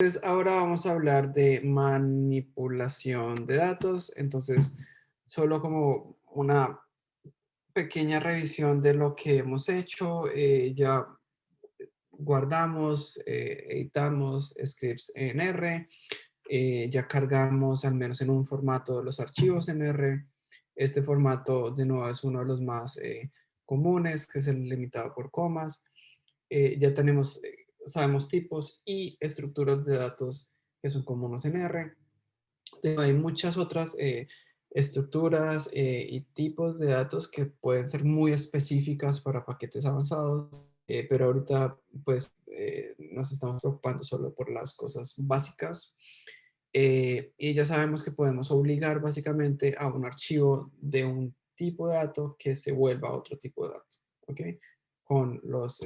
Entonces, ahora vamos a hablar de manipulación de datos. Entonces, solo como una pequeña revisión de lo que hemos hecho. Ya guardamos, editamos scripts en R. Ya cargamos al menos en un formato los archivos en R. Este formato, de nuevo, es uno de los más comunes, que es el limitado por comas. Ya tenemos, sabemos tipos y estructuras de datos que son comunes en R. Hay muchas otras estructuras y tipos de datos que pueden ser muy específicas para paquetes avanzados, pero ahorita pues nos estamos preocupando solo por las cosas básicas. Y ya sabemos que podemos obligar básicamente a un archivo de un tipo de dato que se vuelva otro tipo de dato, ¿ok? Con los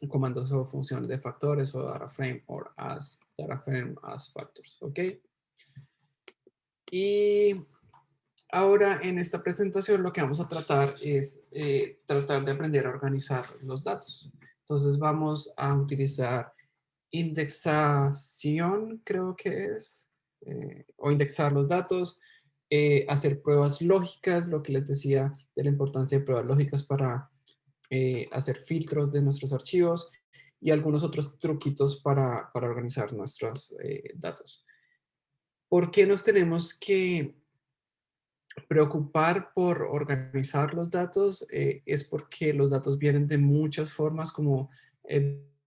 comandos o funciones de factores o data frame or as data frame as factors, ¿ok? Y ahora en esta presentación lo que vamos a tratar es tratar de aprender a organizar los datos. Entonces vamos a utilizar indexación, creo que es, o indexar los datos, hacer pruebas lógicas, lo que les decía de la importancia de pruebas lógicas para hacer filtros de nuestros archivos y algunos otros truquitos para organizar nuestros datos. ¿Por qué nos tenemos que preocupar por organizar los datos? Es porque los datos vienen de muchas formas, como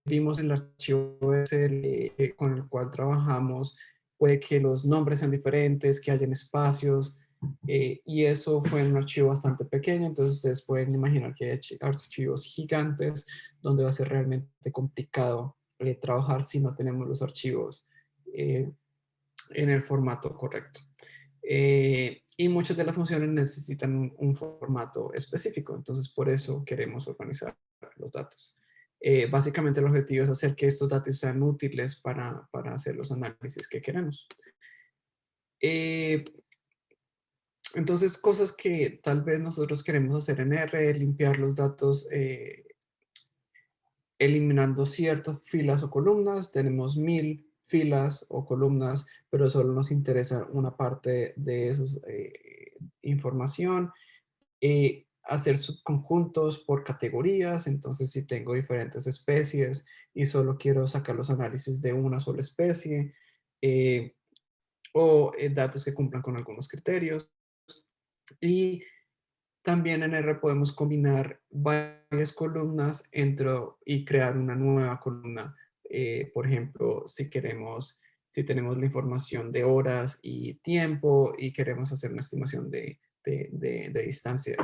vimos en el archivo Excel con el cual trabajamos. Puede que los nombres sean diferentes, que hayan espacios, y eso fue en un archivo bastante pequeño. Entonces ustedes pueden imaginar que hay archivos gigantes donde va a ser realmente complicado trabajar si no tenemos los archivos eh, en el formato correcto. Y muchas de las funciones necesitan un formato específico, entonces por eso queremos organizar los datos. Básicamente el objetivo es hacer que estos datos sean útiles para hacer los análisis que queremos. Eh, entonces, cosas que tal vez nosotros queremos hacer en R, limpiar los datos eliminando ciertas filas o columnas. Tenemos 1000 filas o columnas, pero solo nos interesa una parte de esos información. Hacer subconjuntos por categorías. Entonces, si tengo diferentes especies y solo quiero sacar los análisis de una sola especie, eh, o datos que cumplan con algunos criterios. Y también en R podemos combinar varias columnas y crear una nueva columna. Por ejemplo, si tenemos la información de horas y tiempo y queremos hacer una estimación de distancia,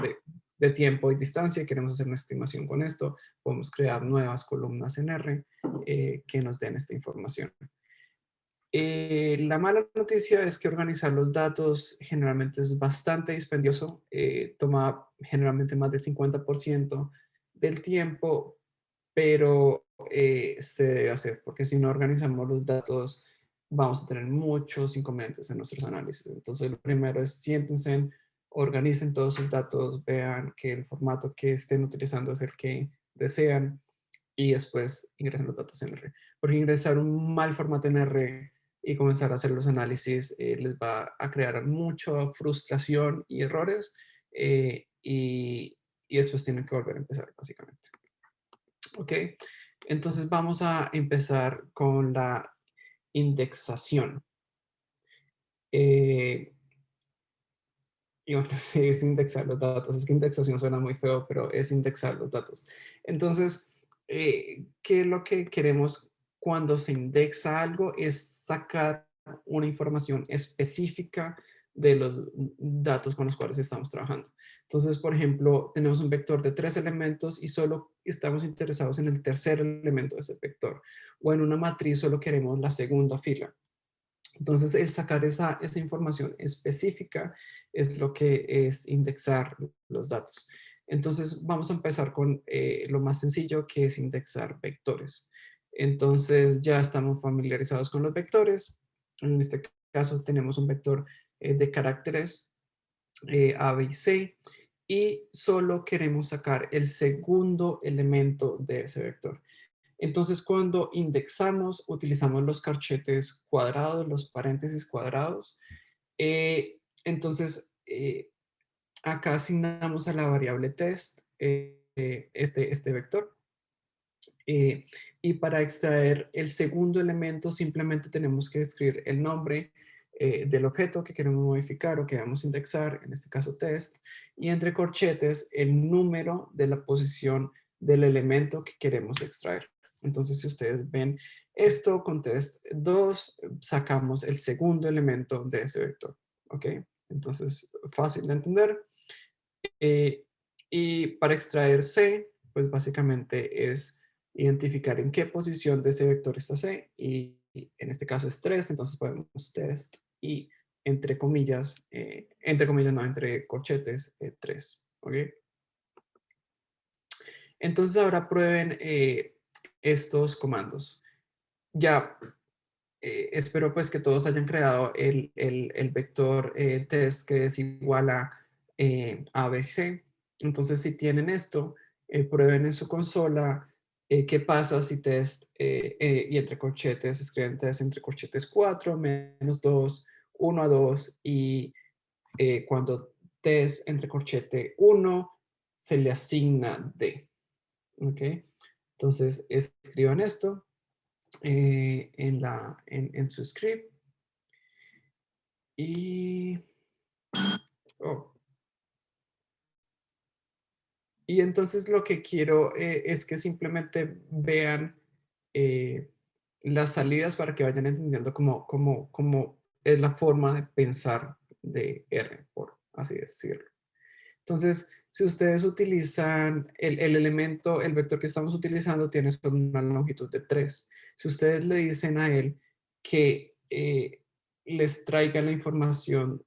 de tiempo y distancia, y queremos hacer una estimación con esto, podemos crear nuevas columnas en R que nos den esta información. La mala noticia es que organizar los datos generalmente es bastante dispendioso, toma generalmente más del 50% del tiempo, pero se debe hacer, porque si no organizamos los datos vamos a tener muchos inconvenientes en nuestros análisis. Entonces, lo primero es siéntense, organicen todos sus datos, vean que el formato que estén utilizando es el que desean y después ingresen los datos en R. Porque ingresar un mal formato en R y comenzar a hacer los análisis les va a crear mucha frustración y errores, y después tienen que volver a empezar básicamente. ¿Ok? Entonces vamos a empezar con la indexación. Eh, y bueno, sí, es indexar los datos. Es que indexación suena muy feo, pero es indexar los datos. Entonces, ¿qué es lo que queremos cuando se indexa algo? Es sacar una información específica de los datos con los cuales estamos trabajando. Entonces, por ejemplo, tenemos un vector de 3 elementos y solo estamos interesados en el tercer elemento de ese vector. O en una matriz solo queremos la segunda fila. Entonces, el sacar esa información específica es lo que es indexar los datos. Entonces, vamos a empezar con lo más sencillo, que es indexar vectores. Entonces, ya estamos familiarizados con los vectores. En este caso, tenemos un vector de caracteres A, B y C, y solo queremos sacar el segundo elemento de ese vector. Entonces, cuando indexamos, utilizamos los corchetes cuadrados, los paréntesis cuadrados. Entonces, acá asignamos a la variable test este vector. Y para extraer el segundo elemento simplemente tenemos que escribir el nombre del objeto que queremos modificar o queremos indexar, en este caso test, y entre corchetes el número de la posición del elemento que queremos extraer. Entonces, si ustedes ven esto con test 2, sacamos el segundo elemento de ese vector. ¿Ok? Entonces, fácil de entender. Y para extraer C, pues básicamente es identificar en qué posición de ese vector está C, y en este caso es 3, entonces podemos test y entre comillas no, entre corchetes 3, ¿ok? Entonces ahora prueben estos comandos. Ya, espero pues que todos hayan creado el vector test que es igual a ABC. Entonces, si tienen esto, prueben en su consola qué pasa si test y entre corchetes, escriben test entre corchetes 4, menos 2, 1 a 2, y cuando test entre corchete 1 se le asigna D. ¿Ok? Entonces, escriban esto en su script. Y, oh, y entonces lo que quiero es que simplemente vean eh, las salidas para que vayan entendiendo cómo es la forma de pensar de R, por así decirlo. Entonces, si ustedes utilizan el elemento, el vector que estamos utilizando tiene solo una longitud de 3. Si ustedes le dicen a él que les traiga la información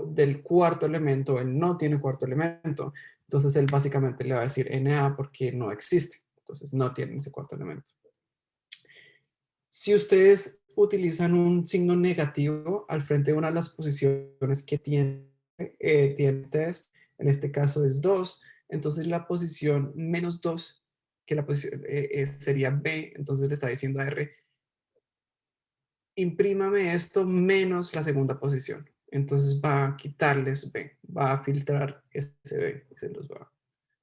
del cuarto elemento, él no tiene cuarto elemento, entonces él básicamente le va a decir NA porque no existe, entonces no tienen ese cuarto elemento. Si ustedes utilizan un signo negativo al frente de una de las posiciones que tiene test, en este caso es 2, entonces la posición menos 2, que la posición sería B, entonces le está diciendo a R, imprímame esto menos la segunda posición. Entonces va a quitarles B, va a filtrar ese B y se los va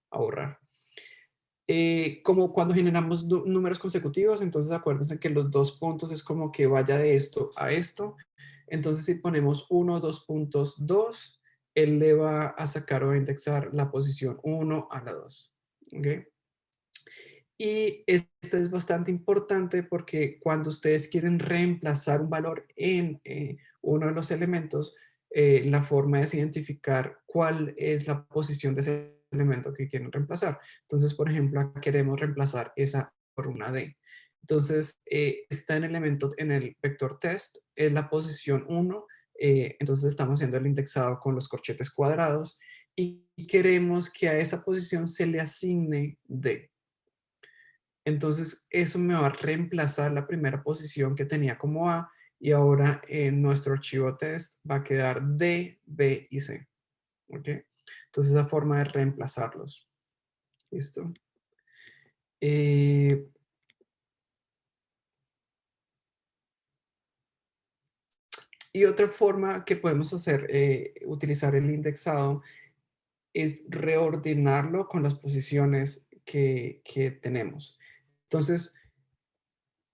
a borrar. Como cuando generamos números consecutivos, entonces acuérdense que los 2 puntos es como que vaya de esto a esto. Entonces si ponemos 1, 2 puntos, 2, él le va a sacar o a indexar la posición 1 a la 2. ¿Ok? Y esto es bastante importante porque cuando ustedes quieren reemplazar un valor en uno de los elementos, la forma es identificar cuál es la posición de ese elemento que quieren reemplazar. Entonces, por ejemplo, acá queremos reemplazar esa por una D. Entonces, está en el elemento, en el vector test, es la posición 1. Entonces, estamos haciendo el indexado con los corchetes cuadrados y queremos que a esa posición se le asigne D. Entonces, eso me va a reemplazar la primera posición que tenía como A, y ahora en nuestro archivo test va a quedar D, B y C. ¿Ok? Entonces, esa forma de reemplazarlos. ¿Listo? Y otra forma que podemos hacer, utilizar el indexado, es reordenarlo con las posiciones que tenemos. Entonces,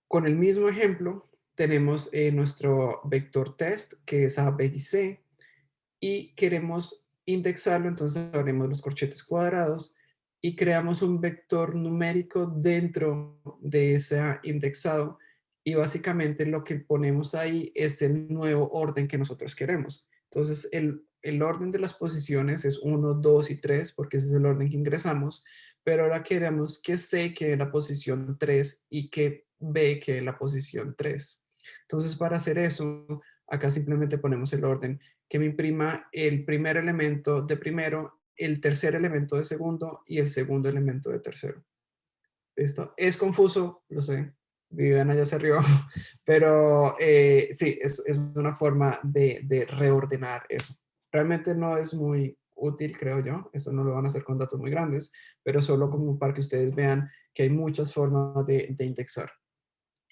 con el mismo ejemplo, tenemos nuestro vector test, que es A, B y C, y queremos indexarlo, entonces abrimos los corchetes cuadrados y creamos un vector numérico dentro de ese indexado, y básicamente lo que ponemos ahí es el nuevo orden que nosotros queremos. Entonces el orden de las posiciones es 1, 2 y 3 porque ese es el orden que ingresamos, pero ahora queremos que C quede en la posición 3 y que B quede en la posición 3. Entonces, para hacer eso, acá simplemente ponemos el orden que me imprima el primer elemento de primero, el tercer elemento de segundo y el segundo elemento de tercero. ¿Listo? Es confuso, lo sé. Viviana ya se rió, pero sí, es una forma de reordenar eso. Realmente no es muy útil, creo yo. Eso no lo van a hacer con datos muy grandes, pero solo como para que ustedes vean que hay muchas formas de indexar.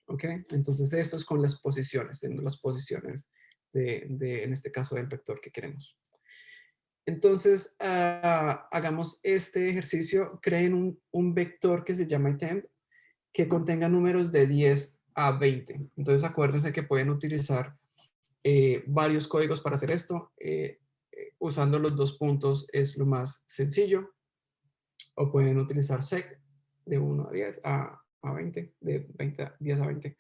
¿Ok? Entonces esto es con las posiciones, teniendo las posiciones en este caso, del vector que queremos. Entonces, hagamos este ejercicio. Creen un vector que se llama item que contenga números de 10 a 20. Entonces, acuérdense que pueden utilizar varios códigos para hacer esto. Usando los dos puntos es lo más sencillo. O pueden utilizar sec de 1 a 10 a 20, de 20 a 10 a 20.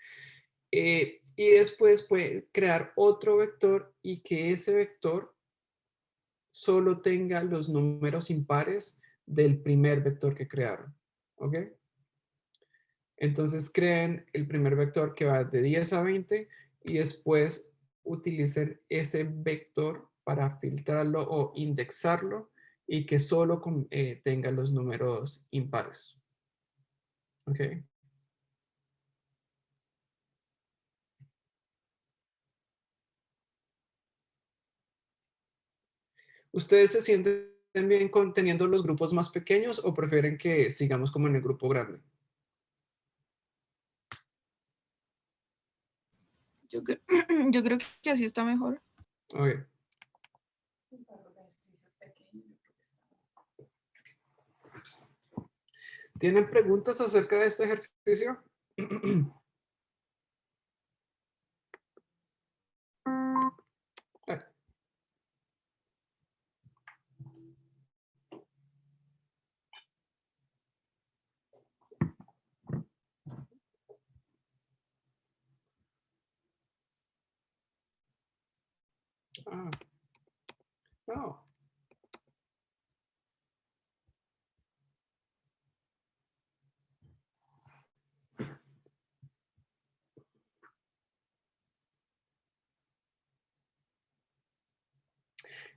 Y después pueden crear otro vector y que ese vector solo tenga los números impares del primer vector que crearon. ¿Ok? Entonces creen el primer vector que va de 10 a 20 y después utilicen ese vector para filtrarlo o indexarlo y que solo tenga los números impares. ¿Ok? ¿Ustedes se sienten bien teniendo los grupos más pequeños o prefieren que sigamos como en el grupo grande? Yo, yo creo que así está mejor. Ok. ¿Tienen preguntas acerca de este ejercicio? Ah, no.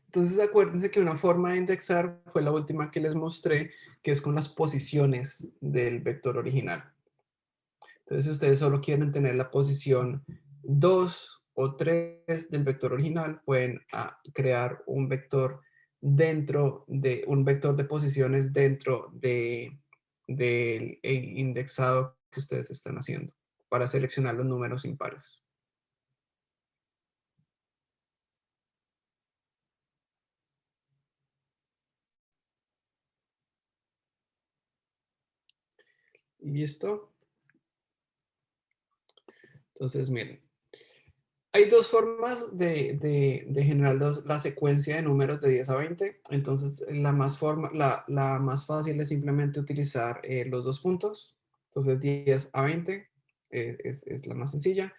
Entonces acuérdense que una forma de indexar fue la última que les mostré, que es con las posiciones del vector original. Entonces si ustedes solo quieren tener la posición 2 o 3 del vector original, pueden crear un vector un vector de posiciones dentro del indexado que ustedes están haciendo para seleccionar los números impares. ¿Listo? Entonces, miren. Hay dos formas de generar la secuencia de números de 10 a 20. Entonces, la más fácil es simplemente utilizar los dos puntos. Entonces, 10 a 20 es la más sencilla.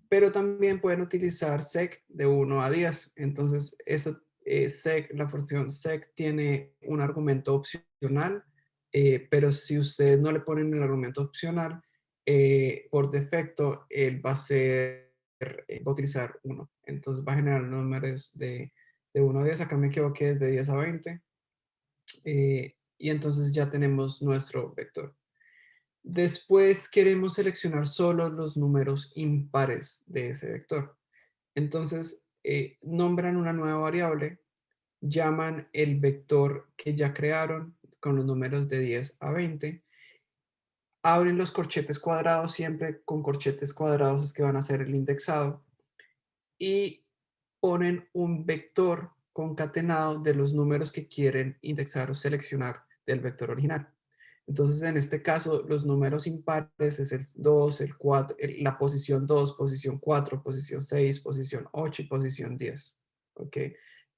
Pero también pueden utilizar sec de 1 a 10. Entonces, la función sec tiene un argumento opcional, pero si ustedes no le ponen el argumento opcional, por defecto, él va a utilizar 1. Entonces, va a generar números de 1 a 10. Acá me equivoqué, es de 10 a 20. Y entonces ya tenemos nuestro vector. Después queremos seleccionar solo los números impares de ese vector. Entonces, nombran una nueva variable, llaman el vector que ya crearon con los números de 10 a 20, abren los corchetes cuadrados, siempre con corchetes cuadrados es que van a hacer el indexado, y ponen un vector concatenado de los números que quieren indexar o seleccionar del vector original. Entonces, en este caso, los números impares es el 2, el 4, la posición 2, posición 4, posición 6, posición 8 y posición 10. ¿Ok?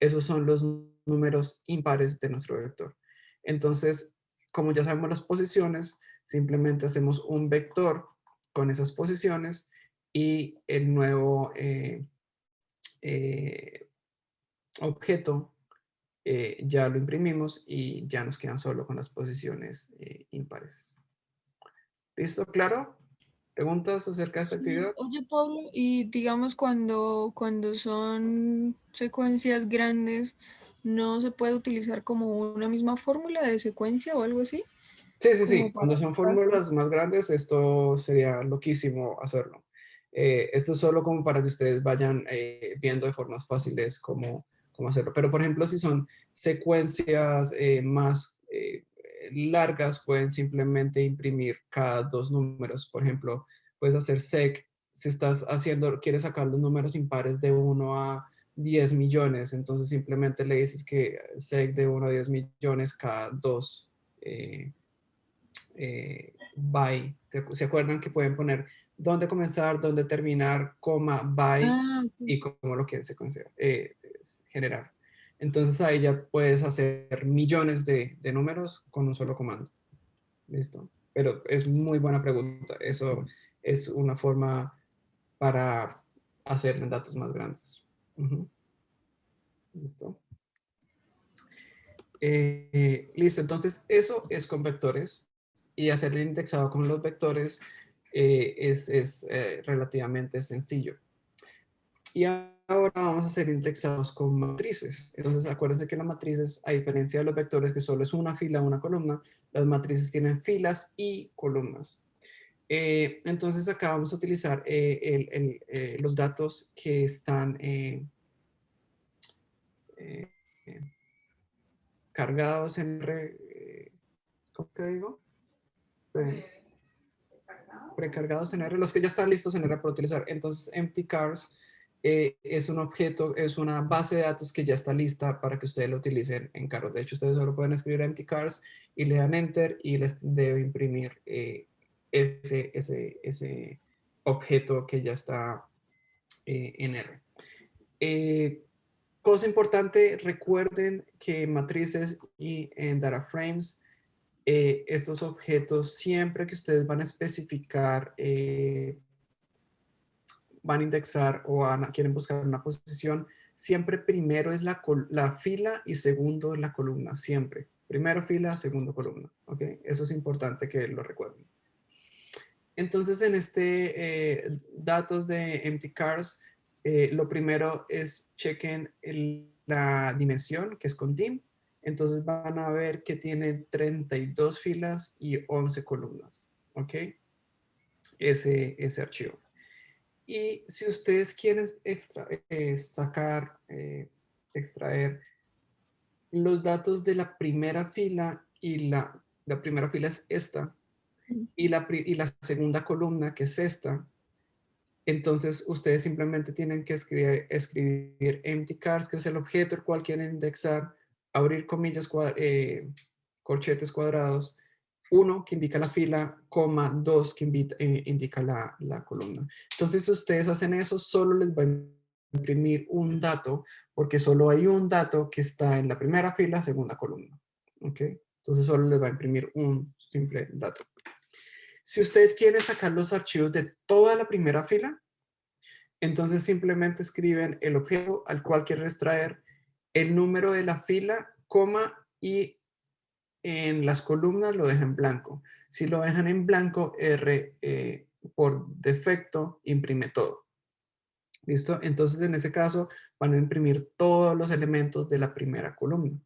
Esos son los números impares de nuestro vector. Entonces, como ya sabemos las posiciones, simplemente hacemos un vector con esas posiciones y el nuevo eh, objeto ya lo imprimimos y ya nos quedan solo con las posiciones impares. ¿Listo? ¿Claro? ¿Preguntas acerca de esta Sí, actividad? oye Pablo, y digamos cuando son secuencias grandes, ¿no se puede utilizar como una misma fórmula de secuencia o algo así? Sí, sí, Como sí. para Cuando son buscar. fórmulas más grandes, esto sería loquísimo hacerlo. Esto es solo como para que ustedes vayan viendo de formas fáciles cómo cómo hacerlo. Pero, por ejemplo, si son secuencias más largas, pueden simplemente imprimir cada dos números. Por ejemplo, puedes hacer sec, si estás haciendo, quieres sacar los números impares de 1 a 10 millones, entonces simplemente le dices que sec de 1 a 10 millones cada dos by. ¿Se acuerdan que pueden poner dónde comenzar, dónde terminar, coma, by Ah, ok. y cómo lo quieren generar? Entonces ahí ya puedes hacer millones de números con un solo comando. ¿Listo? Pero es muy buena pregunta. Eso es una forma para hacer datos más grandes. Ujú. ¿Listo? Listo, entonces eso es con vectores y hacer el indexado con los vectores es relativamente sencillo. Y ahora vamos a hacer indexados con matrices. Entonces acuérdense que las matrices, a diferencia de los vectores que solo es una fila, una columna, las matrices tienen filas y columnas. Entonces acá vamos a utilizar los datos que están eh, cargados en ¿cómo te digo? Precargados en R, los que ya están listos en R para utilizar. Entonces, empty cars es un objeto, es una base de datos que ya está lista para que ustedes lo utilicen en carros. De hecho, ustedes solo pueden escribir empty cars y le dan enter y les debe imprimir ese objeto que ya está en R. Cosa importante, recuerden que matrices y en data frames estos objetos, siempre que ustedes van a especificar, van a indexar o quieren buscar una posición, siempre primero es la fila y segundo es la columna, siempre. Primero fila, segundo columna, ¿ok? Eso es importante que lo recuerden. Entonces, en datos de empty cars, lo primero es chequen la dimensión, que es con dim. Entonces van a ver que tiene 32 filas y 11 columnas, ¿ok? Ese archivo. Y si ustedes quieren extraer los datos de la primera fila y la primera fila es esta, y la segunda columna, que es esta, entonces ustedes simplemente tienen que escribir empty cars, que es el objeto el cual quieren indexar, abrir comillas, corchetes cuadrados, 1 que indica la fila, coma 2 que indica la columna. Entonces si ustedes hacen eso, solo les va a imprimir un dato, porque solo hay un dato que está en la primera fila, segunda columna. ¿Ok? Entonces solo les va a imprimir un simple dato. Si ustedes quieren sacar los archivos de toda la primera fila, entonces simplemente escriben el objeto al cual quieren extraer, el número de la fila, coma, y en las columnas lo dejan en blanco. Si lo dejan en blanco, R por defecto imprime todo. ¿Listo? Entonces en ese caso van a imprimir todos los elementos de la primera columna.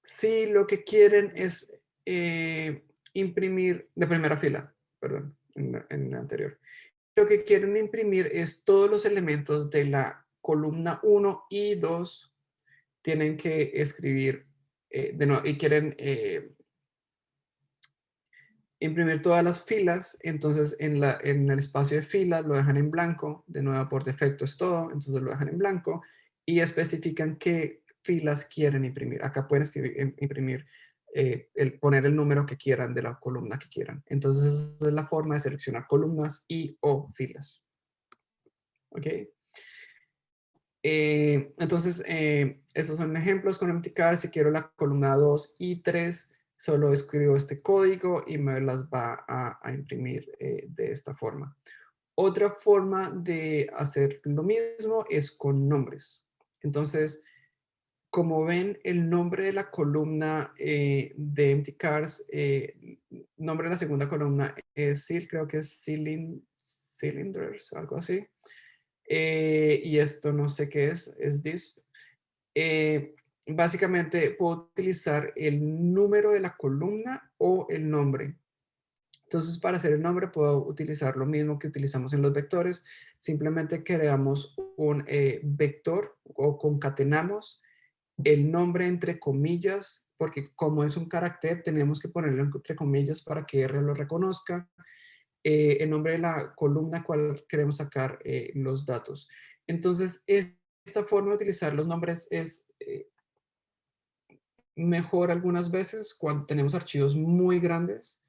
Si lo que quieren es imprimir de primera fila, perdón, en la anterior. Lo que quieren imprimir es todos los elementos de la columna 1 y 2. Tienen que escribir de nuevo y quieren imprimir todas las filas. Entonces en el espacio de filas lo dejan en blanco. De nuevo, por defecto es todo. Entonces lo dejan en blanco y especifican qué filas quieren imprimir. Acá pueden imprimir, poner el número que quieran de la columna que quieran. Entonces esa es la forma de seleccionar columnas y o filas. ¿Ok? Entonces, estos son ejemplos con empty cars. Si quiero la columna 2 y 3, solo escribo este código y me las va a imprimir de esta forma. Otra forma de hacer lo mismo es con nombres. Entonces, como ven, el nombre de la columna de empty cars, nombre de la segunda columna es creo que es cylinders, algo así. Y esto no sé qué es this. Básicamente puedo utilizar el número de la columna o el nombre. Entonces, para hacer el nombre puedo utilizar lo mismo que utilizamos en los vectores. Simplemente creamos un vector o concatenamos el nombre entre comillas, porque como es un carácter, tenemos que ponerlo entre comillas para que R lo reconozca. El nombre de la columna cual queremos sacar los datos. Entonces, esta forma de utilizar los nombres es mejor algunas veces cuando tenemos archivos muy grandes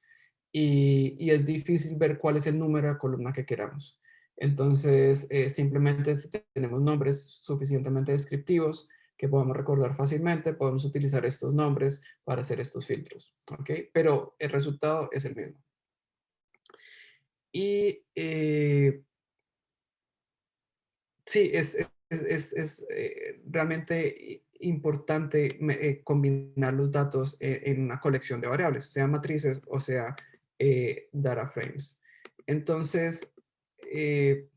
y es difícil ver cuál es el número de columna que queramos. Entonces, simplemente si tenemos nombres suficientemente descriptivos que podamos recordar fácilmente, podemos utilizar estos nombres para hacer estos filtros, ¿ok? Pero el resultado es el mismo. Y sí, es realmente importante combinar los datos en una colección de variables, sea matrices o sea data frames. Entonces, eh,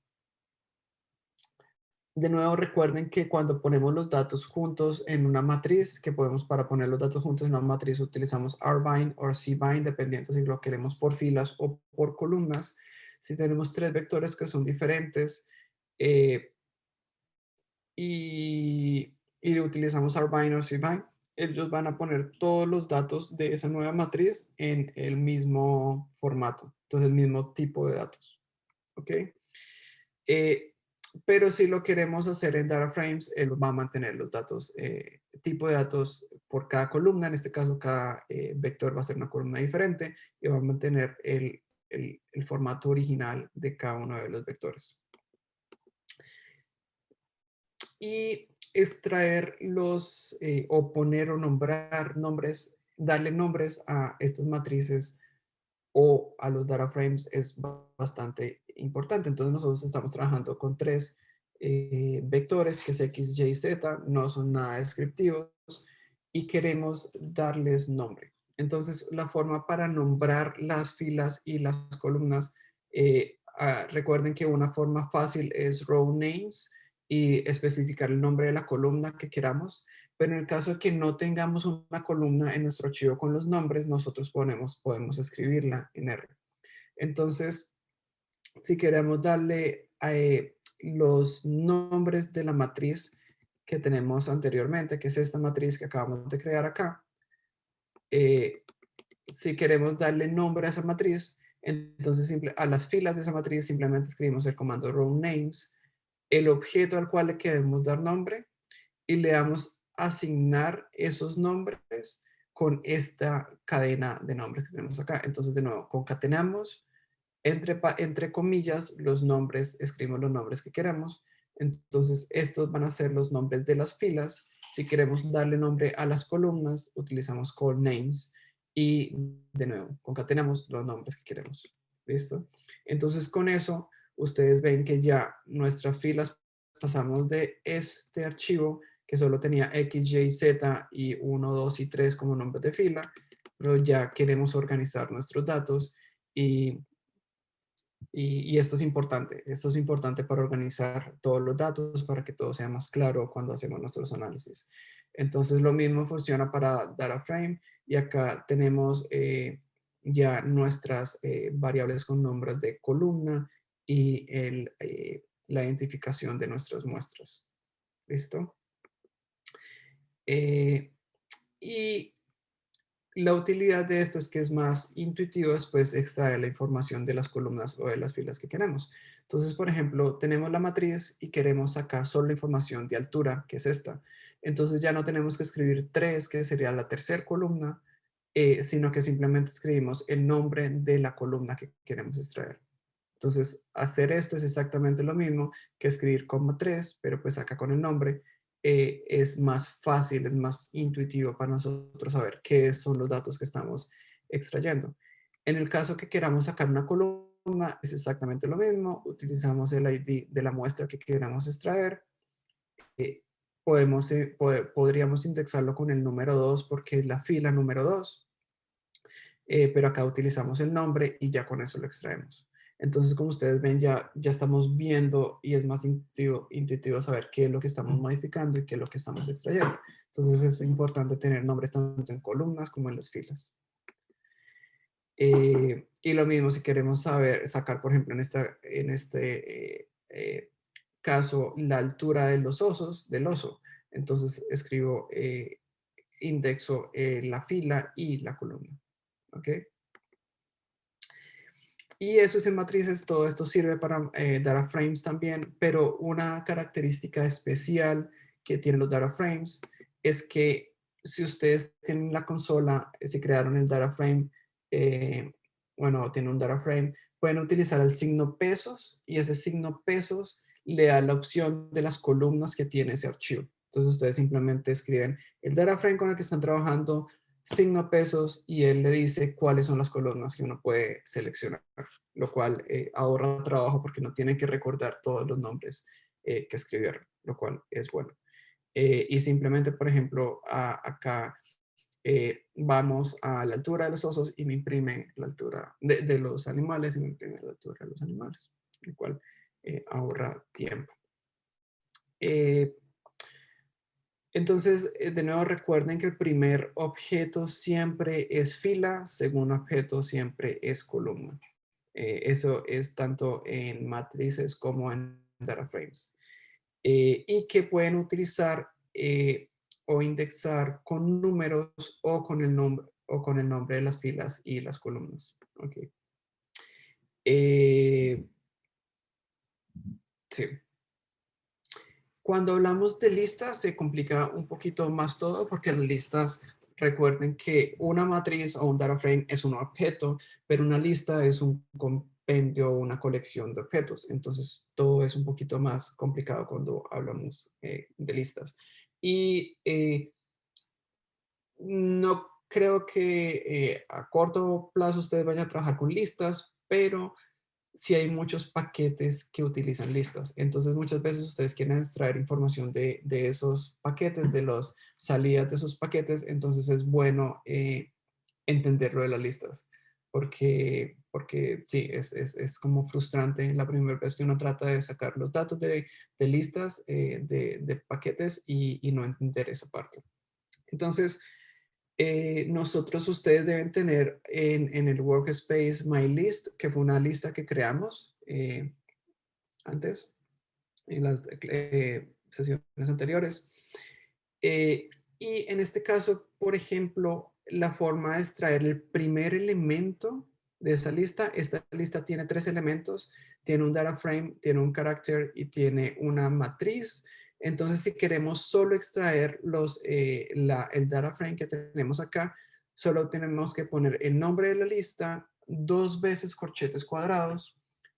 de nuevo recuerden que cuando ponemos los datos juntos en una matriz, que podemos para poner los datos juntos en una matriz utilizamos rbind o cbind, dependiendo si lo queremos por filas o por columnas. Si tenemos tres vectores que son diferentes, eh, y utilizamos rbind o cbind, ellos van a poner todos los datos de esa nueva matriz en el mismo formato, entonces el mismo tipo de datos, ¿ok? Eh, pero si lo queremos hacer en data frames, él va a mantener los datos, tipo de datos por cada columna, en este caso cada vector va a ser una columna diferente y va a mantener el formato original de cada uno de los vectores. Y extraer los, o poner o nombrar nombres, darle nombres a estas matrices o a los data frames es bastante importante. Entonces nosotros estamos trabajando con tres vectores, que es X, Y, Z, no son nada descriptivos y queremos darles nombre. Entonces la forma para nombrar las filas y las columnas, recuerden que una forma fácil es row names y especificar el nombre de la columna que queramos. Pero en el caso de que no tengamos una columna en nuestro archivo con los nombres, nosotros podemos escribirla en R. Entonces, si queremos darle los nombres de la matriz que tenemos anteriormente, que es esta matriz que acabamos de crear acá, si queremos darle nombre a esa matriz, entonces a las filas de esa matriz simplemente escribimos el comando row names, el objeto al cual le queremos dar nombre, y le damos asignar esos nombres con esta cadena de nombres que tenemos acá. Entonces, de nuevo, concatenamos entre comillas los nombres, escribimos los nombres que queremos. Entonces, estos van a ser los nombres de las filas. Si queremos darle nombre a las columnas, utilizamos call names y de nuevo, concatenamos los nombres que queremos. ¿Listo? Entonces, con eso, ustedes ven que ya nuestras filas pasamos de este archivo que solo tenía X, Y, Z y 1, 2 y 3 como nombres de fila, pero ya queremos organizar nuestros datos y esto es importante para organizar todos los datos, para que todo sea más claro cuando hacemos nuestros análisis. Entonces lo mismo funciona para data frame y acá tenemos ya nuestras variables con nombres de columna y la identificación de nuestras muestras. ¿Listo? Y la utilidad de esto es que es más intuitivo después extraer la información de las columnas o de las filas que queremos. Entonces, por ejemplo, tenemos la matriz y queremos sacar solo la información de altura, que es esta. Entonces ya no tenemos que escribir 3, que sería la tercera columna, sino que simplemente escribimos el nombre de la columna que queremos extraer. Entonces, hacer esto es exactamente lo mismo que escribir coma 3, pero pues acá con el nombre es más fácil, es más intuitivo para nosotros saber qué son los datos que estamos extrayendo. En el caso que queramos sacar una columna, es exactamente lo mismo. Utilizamos el ID de la muestra que queramos extraer. Eh, podríamos indexarlo con el número 2 porque es la fila número 2. Pero acá utilizamos el nombre y ya con eso lo extraemos. Entonces, como ustedes ven, ya estamos viendo y es más intuitivo saber qué es lo que estamos modificando y qué es lo que estamos extrayendo. Entonces, es importante tener nombres tanto en columnas como en las filas. Y lo mismo si queremos sacar, por ejemplo, en este caso, la altura de los osos, del oso. Entonces escribo, indexo la fila y la columna. ¿Ok? Y eso es en matrices, todo esto sirve para data frames también, pero una característica especial que tienen los data frames es que si ustedes tienen la consola, si crearon el data frame, bueno, tienen un data frame, pueden utilizar el signo pesos y ese signo pesos le da la opción de las columnas que tiene ese archivo. Entonces ustedes simplemente escriben el data frame con el que están trabajando, signo pesos, y él le dice cuáles son las columnas que uno puede seleccionar, lo cual ahorra trabajo porque no tienen que recordar todos los nombres que escribieron, lo cual es bueno. Y simplemente, por ejemplo, acá vamos a la altura de los osos y me imprime la altura de los animales y me imprime la altura de los animales, lo cual ahorra tiempo. Entonces, de nuevo recuerden que el primer objeto siempre es fila, segundo objeto siempre es columna. Eso es tanto en matrices como en data frames. Y que pueden utilizar o indexar con números o con el nombre de las filas y las columnas. Okay. Sí. Cuando hablamos de listas se complica un poquito más todo porque las listas, recuerden que una matriz o un data frame es un objeto, pero una lista es un compendio, una colección de objetos. Entonces todo es un poquito más complicado cuando hablamos de listas. Y no creo que a corto plazo ustedes vayan a trabajar con listas, pero si hay muchos paquetes que utilizan listas. Entonces, muchas veces ustedes quieren extraer información de esos paquetes, de las salidas de esos paquetes. Entonces, es bueno entender lo de las listas. Porque sí, es como frustrante la primera vez que uno trata de sacar los datos de listas, de paquetes y no entender esa parte. Entonces, ustedes deben tener en el workspace MyList, que fue una lista que creamos antes, en las sesiones anteriores. Y en este caso, por ejemplo, la forma de extraer el primer elemento de esa lista, esta lista tiene 3 elementos, tiene un data frame, tiene un character y tiene una matriz. Entonces, si queremos solo extraer el data frame que tenemos acá, solo tenemos que poner el nombre de la lista, 2 veces corchetes cuadrados,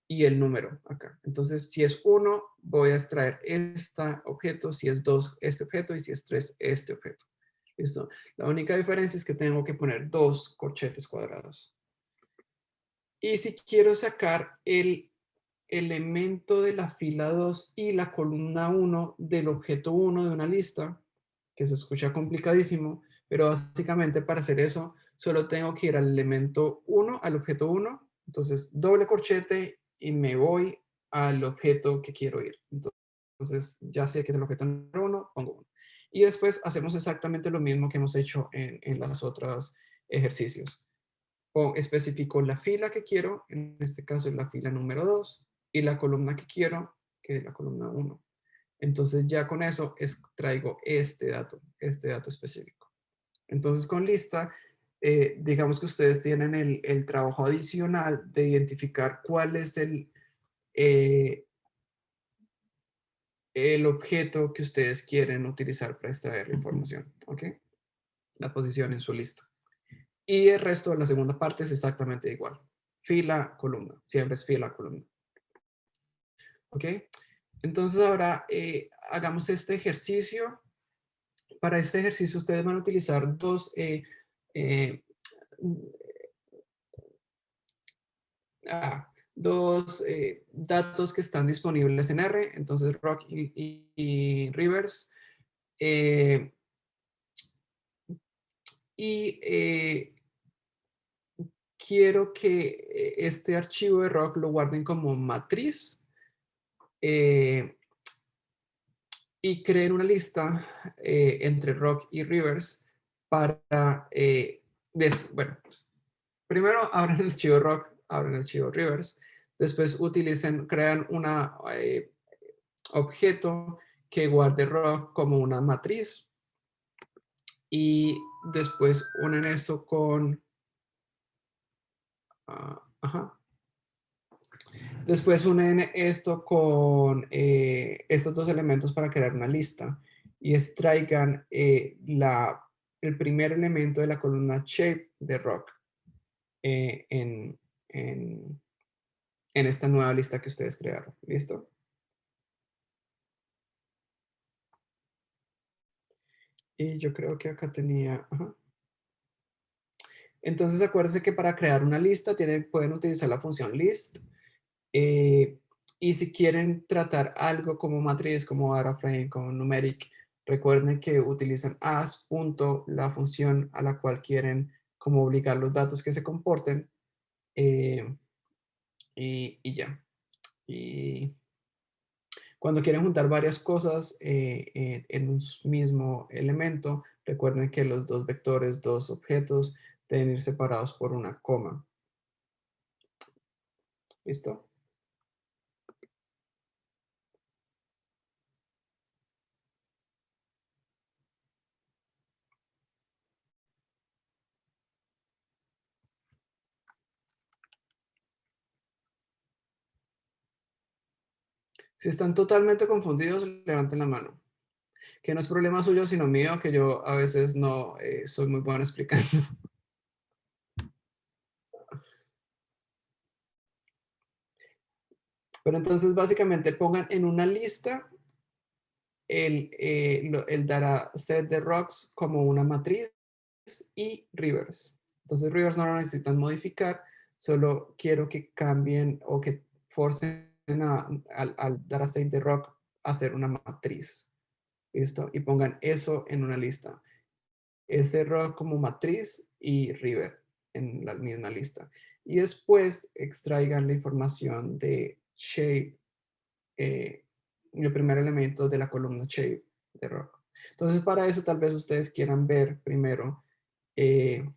y el número acá. Entonces, si es 1, voy a extraer este objeto, si es 2, este objeto, y si es 3, este objeto. ¿Listo? La única diferencia es que tengo que poner 2 corchetes cuadrados. Y si quiero sacar el elemento de la fila 2 y la columna 1 del objeto 1 de una lista, que se escucha complicadísimo, pero básicamente para hacer eso, solo tengo que ir al elemento 1, al objeto 1, entonces doble corchete y me voy al objeto que quiero ir. Entonces ya sé que es el objeto número 1, pongo 1. Y después hacemos exactamente lo mismo que hemos hecho en los otros ejercicios. O especifico la fila que quiero, en este caso es la fila número 2, y la columna que quiero, que es la columna 1. Entonces ya con eso traigo este dato específico. Entonces con lista, digamos que ustedes tienen el trabajo adicional de identificar cuál es eh, el objeto que ustedes quieren utilizar para extraer la información, ¿ok? La posición en su lista. Y el resto de la segunda parte es exactamente igual. Fila, columna. Siempre es fila, columna. ¿Ok? Entonces ahora hagamos este ejercicio. Para este ejercicio ustedes van a utilizar eh, dos datos que están disponibles en R, entonces Rock y Rivers. Eh, y quiero que este archivo de Rock lo guarden como matriz y creen una lista entre Rock y Rivers para, bueno, primero abren el archivo rock, abren el archivo rivers, después crean un objeto que guarde rock como una matriz y después unen esto con, ajá. Después unen esto con estos dos elementos para crear una lista y extraigan el primer elemento de la columna shape de rock en, en esta nueva lista que ustedes crearon. ¿Listo? Y yo creo que acá tenía... ajá. Entonces acuérdense que para crear una lista pueden utilizar la función list. Y si quieren tratar algo como matriz, como arrayFrame, como numeric, recuerden que utilizan as, punto, la función a la cual quieren como obligar los datos que se comporten. Y ya. Y cuando quieren juntar varias cosas en un mismo elemento, recuerden que los dos vectores, dos objetos, deben ir separados por una coma. ¿Listo? Si están totalmente confundidos, levanten la mano. Que no es problema suyo, sino mío, que yo a veces no soy muy bueno explicando. Pero entonces, básicamente, pongan en una lista el dataset de rocks como una matriz y rivers. Entonces, rivers no lo necesitan modificar, solo quiero que cambien o que forcen al dataset de rock a hacer una matriz. ¿Listo? Y pongan eso en una lista. Ese rock como matriz y river en la misma lista. Y después extraigan la información de shape, el primer elemento de la columna shape de rock. Entonces para eso tal vez ustedes quieran ver primero el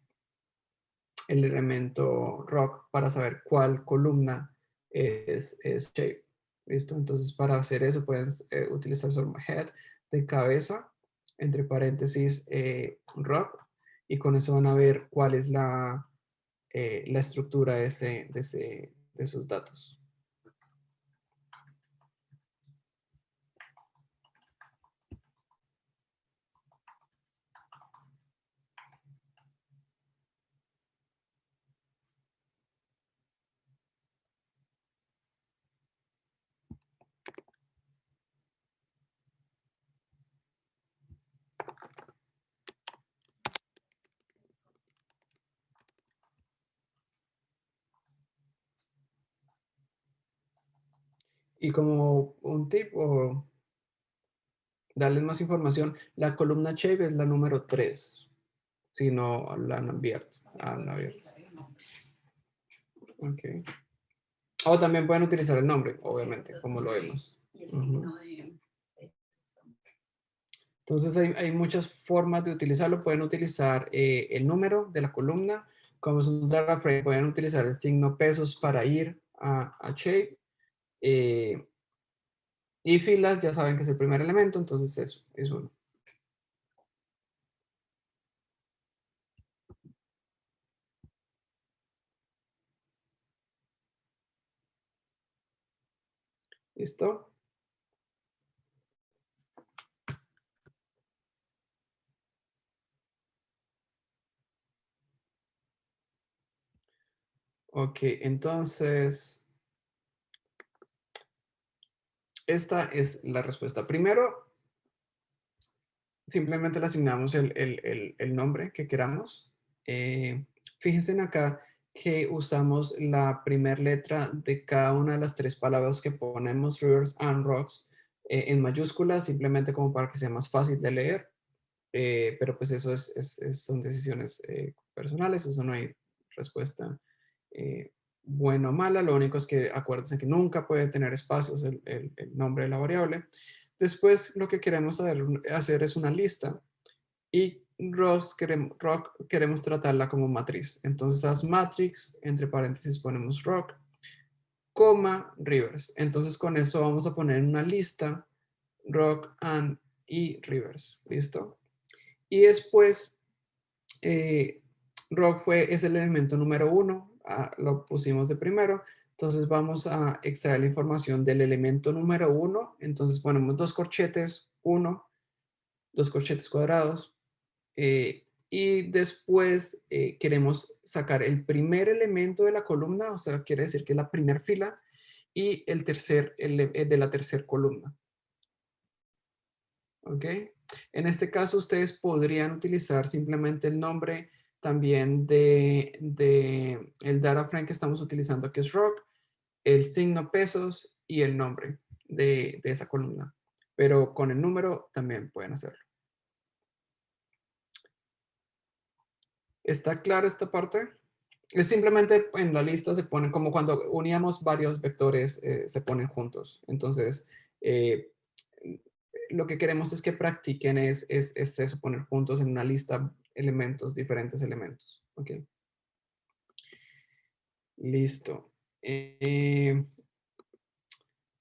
elemento rock para saber cuál columna es shape. ¿Listo? Entonces para hacer eso pueden utilizar solo head de cabeza, entre paréntesis rock, y con eso van a ver cuál es la estructura de esos datos. Y como un tip o darles más información, la columna shape es la número 3, si no la han abierto. Okay. O también pueden utilizar el nombre, obviamente, como lo vemos. Entonces hay muchas formas de utilizarlo. Pueden utilizar el número de la columna. Como es un data frame, pueden utilizar el signo pesos para ir a shape. Y filas, ya saben que es el primer elemento, entonces eso es uno. ¿Listo? Ok, entonces, esta es la respuesta. Primero, simplemente le asignamos el nombre que queramos. Fíjense acá que usamos la primera letra de cada una de las tres palabras que ponemos, rivers and rocks, en mayúsculas, simplemente como para que sea más fácil de leer. Pero pues eso son decisiones personales, eso no hay respuesta buena o mala. Lo único es que acuérdense que nunca puede tener espacios el nombre de la variable. Después lo que queremos hacer es una lista y rock queremos tratarla como matriz. Entonces, as matrix, entre paréntesis ponemos rock, coma, rivers. Entonces, con eso vamos a poner en una lista rock y rivers. ¿Listo? Y después, rock es el elemento número 1. Lo pusimos de primero. Entonces, vamos a extraer la información del elemento número 1. Entonces, ponemos dos corchetes, 1, dos corchetes cuadrados. Y después queremos sacar el primer elemento de la columna, o sea, quiere decir que es la primera fila, y el de la tercera columna. ¿Ok? En este caso, ustedes podrían utilizar simplemente el nombre también de el data frame que estamos utilizando, que es rock, el signo pesos y el nombre de esa columna. Pero con el número también pueden hacerlo. ¿Está clara esta parte? Es simplemente en la lista se ponen como cuando uníamos varios vectores, se ponen juntos. Entonces, eh, lo que queremos es que practiquen es eso, poner juntos en una lista elementos, diferentes elementos. Ok. Listo.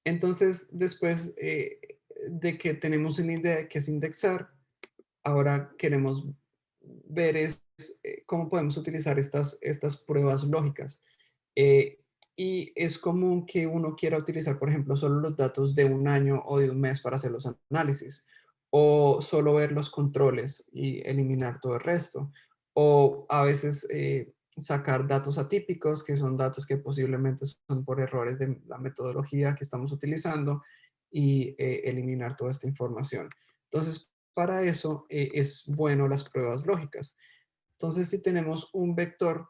Entonces, después de que tenemos una idea de qué es indexar, ahora queremos ver cómo podemos utilizar estas pruebas lógicas. Eh, y es común que uno quiera utilizar, por ejemplo, solo los datos de un año o de un mes para hacer los análisis, o solo ver los controles y eliminar todo el resto, o a veces sacar datos atípicos, que son datos que posiblemente son por errores de la metodología que estamos utilizando, y eliminar toda esta información. Entonces, para eso es bueno las pruebas lógicas. Entonces, si tenemos un vector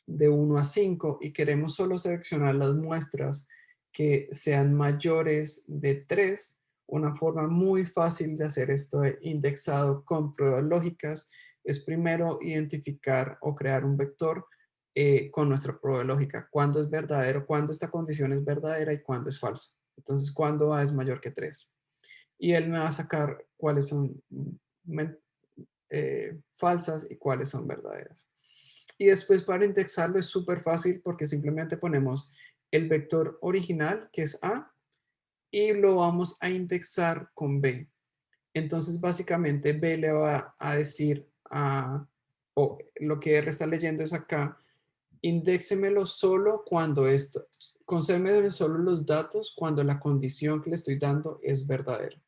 de 1 a 5 y queremos solo seleccionar las muestras que sean mayores de 3, una forma muy fácil de hacer esto de indexado con pruebas lógicas es primero identificar o crear un vector con nuestra prueba lógica. Cuándo es verdadero, cuándo esta condición es verdadera y cuándo es falsa. Entonces, cuándo A es mayor que 3. Y él me va a sacar cuáles son falsas y cuáles son verdaderas. Y después para indexarlo es súper fácil porque simplemente ponemos el vector original, que es A, y lo vamos a indexar con B. Entonces, básicamente, B le va a decir o lo que R está leyendo es acá, indéxemelo solo cuando consérveme solo los datos cuando la condición que le estoy dando es verdadera.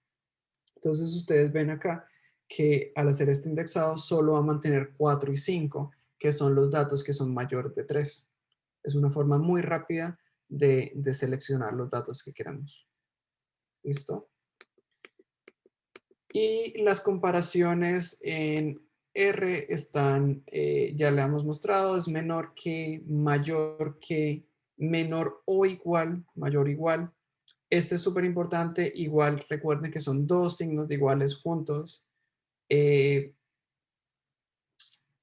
Entonces, ustedes ven acá que al hacer este indexado solo va a mantener 4 y 5, que son los datos que son mayores de 3. Es una forma muy rápida de seleccionar los datos que queramos. ¿Listo? Y las comparaciones en R están, ya le hemos mostrado, es menor que, mayor que, menor o igual, mayor o igual. Este es súper importante, igual recuerden que son dos signos de iguales juntos.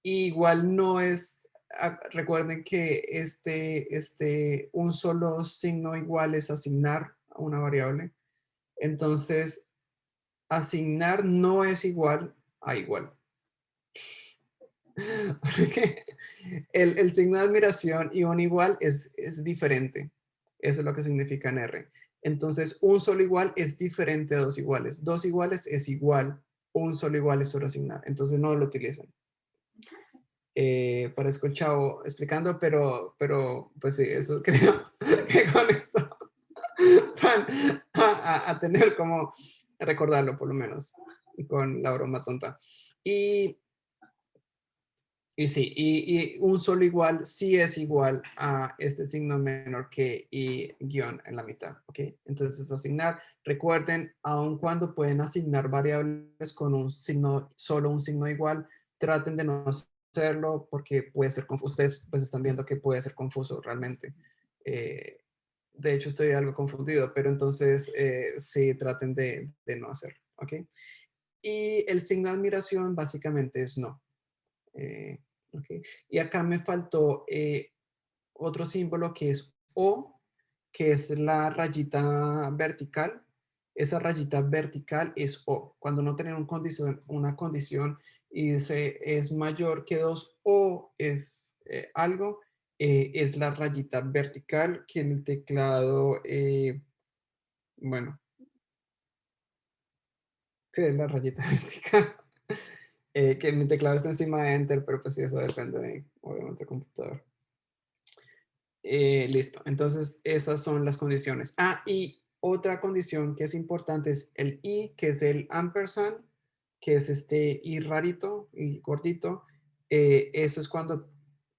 Igual no es, recuerden que un solo signo igual es asignar a una variable. Entonces, asignar no es igual a igual. El signo de admiración y un igual es diferente. Eso es lo que significa en R. Entonces, un solo igual es diferente a dos iguales. Dos iguales es igual. Un solo igual es solo asignar. Entonces, no lo utilicen. Parezco el chavo explicando, pero pues sí, eso creo que con esto van a tener como recordarlo por lo menos con la broma tonta. Y sí, y un solo igual sí es igual a este signo menor que y guión en la mitad, ¿ok? Entonces asignar, recuerden, aun cuando pueden asignar variables con un signo, solo un signo igual, traten de no hacerlo porque puede ser confuso. Ustedes pues están viendo que puede ser confuso realmente. Eh, de hecho estoy algo confundido, pero entonces sí, traten de no hacerlo, ¿ok? Y el signo de admiración básicamente es no. Eh, okay. Y acá me faltó otro símbolo que es O, que es la rayita vertical. Esa rayita vertical es O. Cuando no tienen una condición y dice es mayor que 2 o es algo, es la rayita vertical que en el teclado, bueno, sí, es la rayita vertical. Que mi teclado está encima de Enter, pero pues sí, eso depende de, obviamente, el computador. Listo, entonces esas son las condiciones. Ah, y otra condición que es importante es el y, que es el ampersand, que es este y rarito y gordito. Eso es cuando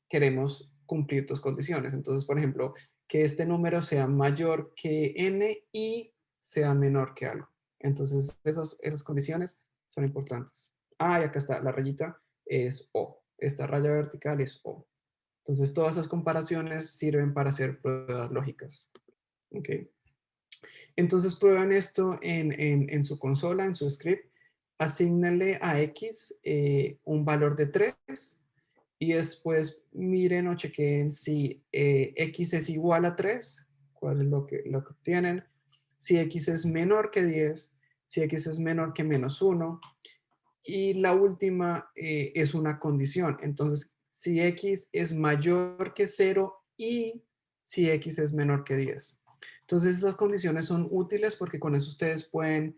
queremos cumplir dos condiciones. Entonces, por ejemplo, que este número sea mayor que n y sea menor que algo. Entonces, esas condiciones son importantes. Ah, y acá está, la rayita es O. Esta raya vertical es O. Entonces, todas esas comparaciones sirven para hacer pruebas lógicas. ¿Ok? Entonces, prueban esto en su consola, en su script. Asignenle a X un valor de 3 y después miren o chequen si X es igual a 3, cuál es lo que obtienen. Si X es menor que 10, si X es menor que -1. Y la última es una condición. Entonces, si X es mayor que 0 y si X es menor que 10. Entonces, estas condiciones son útiles porque con eso ustedes pueden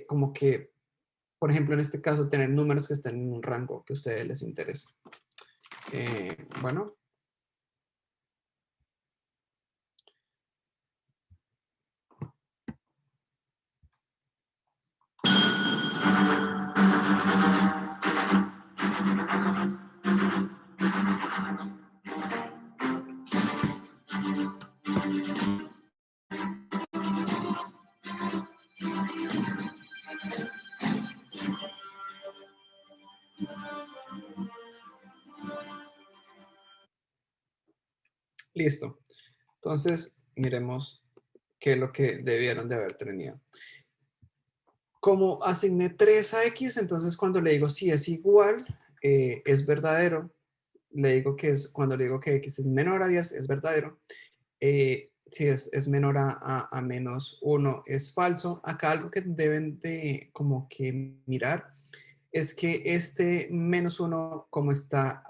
como que, por ejemplo, en este caso, tener números que estén en un rango que a ustedes les interese. Bueno, listo. Entonces, miremos qué es lo que debieron de haber tenido. Como asigné 3 a X, entonces cuando le digo si es igual, es verdadero. Le digo que es, cuando le digo que X es menor a 10, es verdadero. Si es menor a -1, es falso. Acá algo que deben de como que mirar es que este -1, como está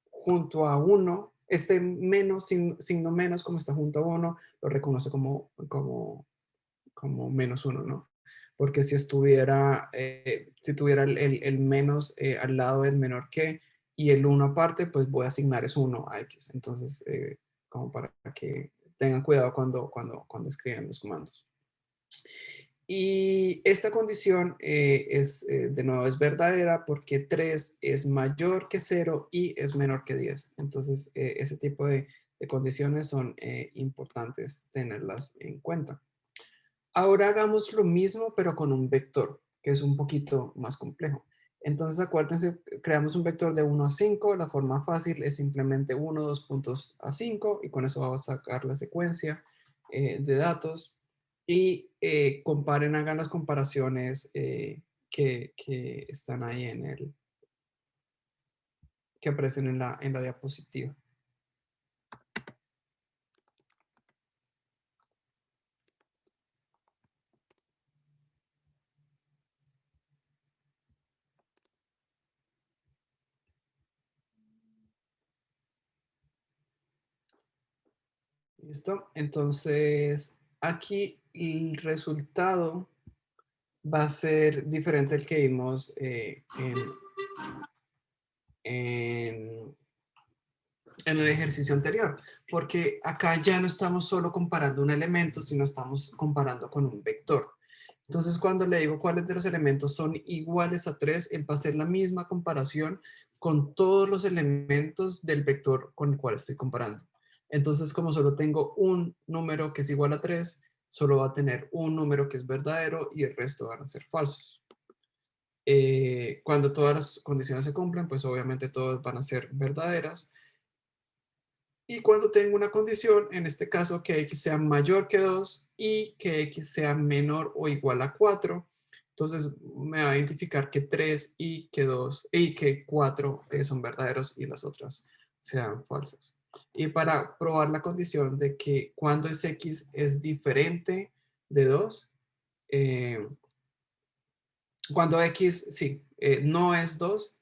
junto a 1, este menos, signo menos, como está junto a 1, lo reconoce como -1, ¿no? Porque si estuviera, si tuviera el menos al lado del menor que y el 1 aparte, pues voy a asignar es 1 a X. Entonces, como para que tengan cuidado cuando escriben los comandos. Y esta condición de nuevo, es verdadera porque 3 es mayor que 0 y es menor que 10. Entonces, ese tipo de condiciones son importantes tenerlas en cuenta. Ahora hagamos lo mismo, pero con un vector, que es un poquito más complejo. Entonces, acuérdense, creamos un vector de 1 a 5. La forma fácil es simplemente 1, 2 puntos a 5, y con eso vamos a sacar la secuencia de datos. Y comparen, hagan las comparaciones que están ahí que aparecen en la diapositiva. ¿Listo? Entonces, aquí el resultado va a ser diferente al que vimos en, en el ejercicio anterior, porque acá ya no estamos solo comparando un elemento, sino estamos comparando con un vector. Entonces, cuando le digo cuáles de los elementos son iguales a 3, él va a hacer la misma comparación con todos los elementos del vector con el cual estoy comparando. Entonces, como solo tengo un número que es igual a 3, solo va a tener un número que es verdadero y el resto van a ser falsos. Cuando todas las condiciones se cumplen, pues obviamente todas van a ser verdaderas. Y cuando tengo una condición, en este caso que X sea mayor que 2 y que X sea menor o igual a 4, entonces me va a identificar que 3 y que 2 y que 4 son verdaderos y las otras sean falsas. Y para probar la condición de que cuando es X es diferente de 2, Cuando X, sí, no es 2,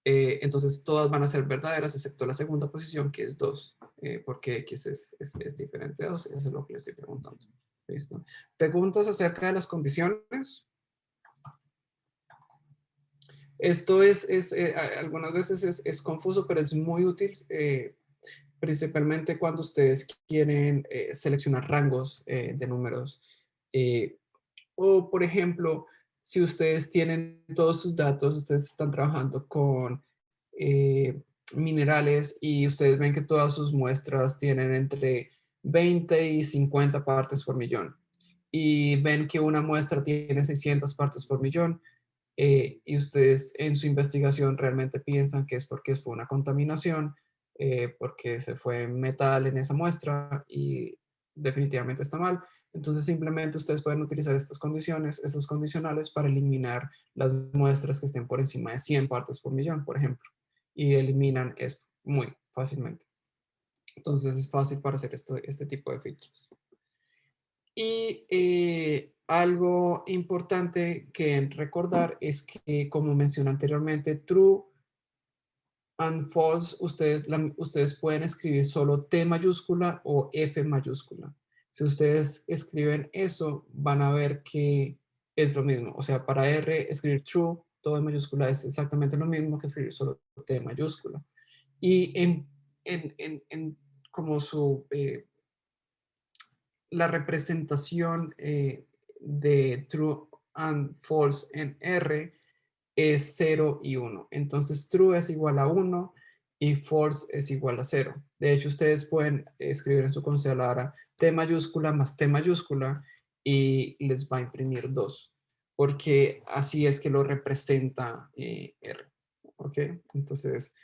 entonces todas van a ser verdaderas, excepto la segunda posición, que es 2, porque X es diferente de 2, eso es lo que le estoy preguntando. ¿Listo? ¿Preguntas acerca de las condiciones? Esto algunas veces es confuso, pero es muy útil, principalmente cuando ustedes quieren seleccionar rangos de números. O, por ejemplo, si ustedes tienen todos sus datos, ustedes están trabajando con eh, minerales y ustedes ven que todas sus muestras tienen entre 20 y 50 partes por millón. Y ven que una muestra tiene 600 partes por millón. Y ustedes en su investigación realmente piensan que es porque fue una contaminación, porque se fue metal en esa muestra y definitivamente está mal. Entonces simplemente ustedes pueden utilizar estas condiciones, estos condicionales para eliminar las muestras que estén por encima de 100 partes por millón, por ejemplo, y eliminan esto muy fácilmente. Entonces es fácil para hacer este tipo de filtros. Y algo importante que recordar es que, como mencioné anteriormente, true and false, ustedes pueden escribir solo T mayúscula o F mayúscula. Si ustedes escriben eso, van a ver que es lo mismo. O sea, para R, escribir true, todo en mayúscula, es exactamente lo mismo que escribir solo T mayúscula. Y como la representación de true and false en R es 0 y 1. Entonces, true es igual a 1 y false es igual a 0. De hecho, ustedes pueden escribir en su consola T mayúscula más T mayúscula y les va a imprimir 2, porque así es que lo representa R. ¿Ok? Entonces,